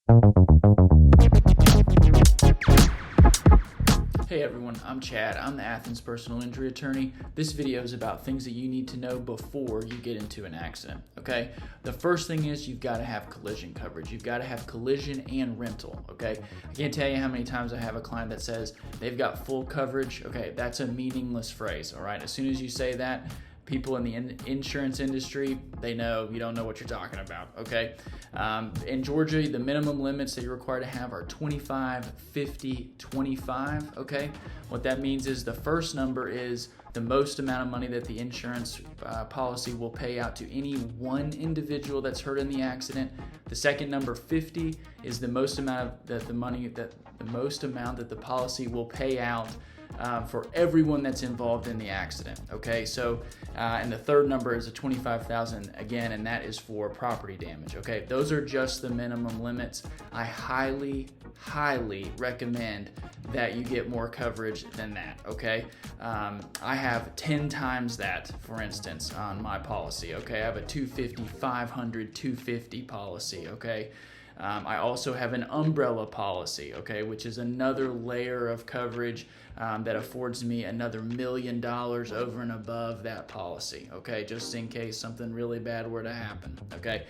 Hey everyone, I'm Chad. I'm the Athens personal injury attorney. This video is about things that you need to know before you get into an accident, okay? The first thing is you've got to have collision coverage. You've got to have collision and rental, okay? I can't tell you how many times I have a client that says they've got full coverage. Okay, that's a meaningless phrase, all right? As soon as you say that, people in the insurance industry, they know you don't know what you're talking about, okay? In Georgia, the minimum limits that you're required to have are 25, 50, 25, okay? What that means is the first number is the most amount of money that the insurance policy will pay out to any one individual that's hurt in the accident. The second number, 50, is the most amount that the policy will pay out for everyone that's involved in the accident. Okay, so and the third number is a 25,000 again, and that is for property damage. Okay, those are just the minimum limits. I highly recommend that you get more coverage than that. Okay, I have 10 times that, for instance, on my policy. Okay, I have a 250, 500, 250 policy. Okay. I also have an umbrella policy, okay, which is another layer of coverage that affords me another $1 million over and above that policy, okay, just in case something really bad were to happen, okay.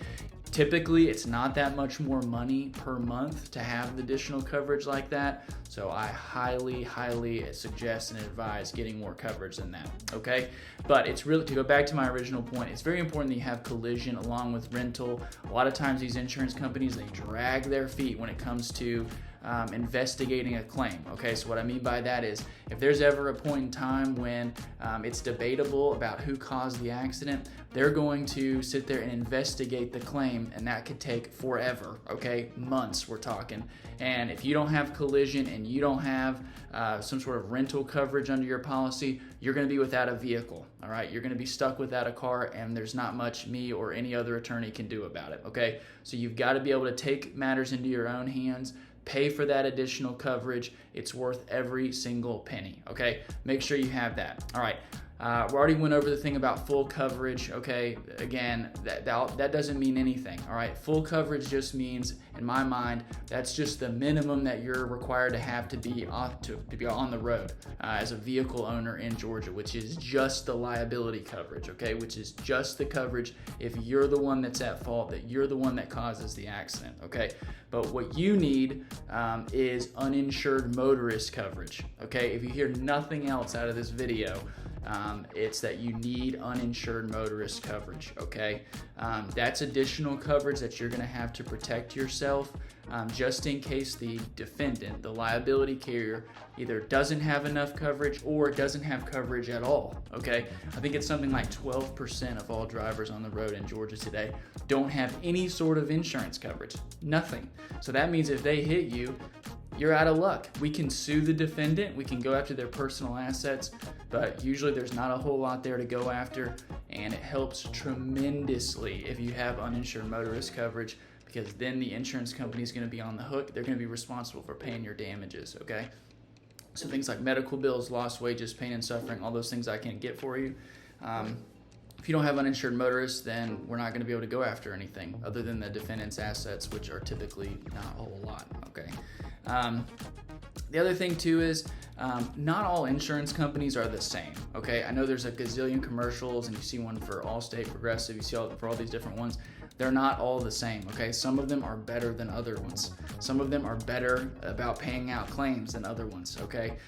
Typically, it's not that much more money per month to have the additional coverage like that, so I highly suggest and advise getting more coverage than that, okay? But it's really, to go back to my original point, it's very important that you have collision along with rental. A lot of times these insurance companies, they drag their feet when it comes to investigating a claim. Okay, so what I mean by that is if there's ever a point in time when it's debatable about who caused the accident, they're going to sit there and investigate the claim, and that could take forever, okay, months we're talking. And if you don't have collision and you don't have some sort of rental coverage under your policy, you're going to be without a vehicle, all right? You're going to be stuck without a car, and there's not much me or any other attorney can do about it, okay? So you've got to be able to take matters into your own hands, pay for that additional coverage. It's worth every single penny, okay? Make sure you have that. All right, we already went over the thing about full coverage, okay? Again, that doesn't mean anything, all right? Full coverage just means, in my mind, that's just the minimum that you're required to have to be on the road as a vehicle owner in Georgia, which is just the liability coverage, okay? Which is just the coverage if you're the one that's at fault, that you're the one that causes the accident, okay? But what you need is uninsured motorist coverage, okay? If you hear nothing else out of this video, it's that you need uninsured motorist coverage, okay? That's additional coverage that you're gonna have to protect yourself just in case the defendant, the liability carrier, either doesn't have enough coverage or doesn't have coverage at all, okay? I think it's something like 12% of all drivers on the road in Georgia today don't have any sort of insurance coverage, nothing. So that means if they hit you, you're out of luck. We can sue the defendant, we can go after their personal assets, but usually there's not a whole lot there to go after, and it helps tremendously if you have uninsured motorist coverage, because then the insurance company is going to be on the hook. They're going to be responsible for paying your damages, okay? So things like medical bills, lost wages, pain and suffering, all those things I can get for you. If you don't have uninsured motorists, then we're not going to be able to go after anything other than the defendant's assets, which are typically not a whole lot, okay? The other thing too is not all insurance companies are the same, okay? I know there's a gazillion commercials, and you see one for Allstate, Progressive, you see for all these different ones. They're not all the same, okay? Some of them are better than other ones. Some of them are better about paying out claims than other ones, okay?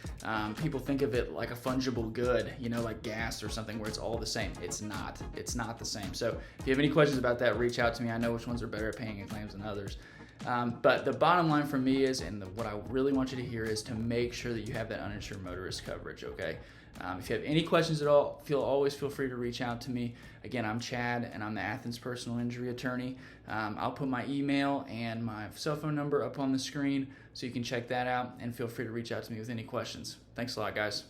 People think of it like a fungible good, you know, like gas or something where it's all the same. It's not. It's not the same. So if you have any questions about that, reach out to me. I know which ones are better at paying claims than others. But the bottom line for me is, and what I really want you to hear is to make sure that you have that uninsured motorist coverage, okay? If you have any questions at all, always feel free to reach out to me. Again, I'm Chad, and I'm the Athens personal injury attorney. I'll put my email and my cell phone number up on the screen so you can check that out, and feel free to reach out to me with any questions. Thanks a lot, guys.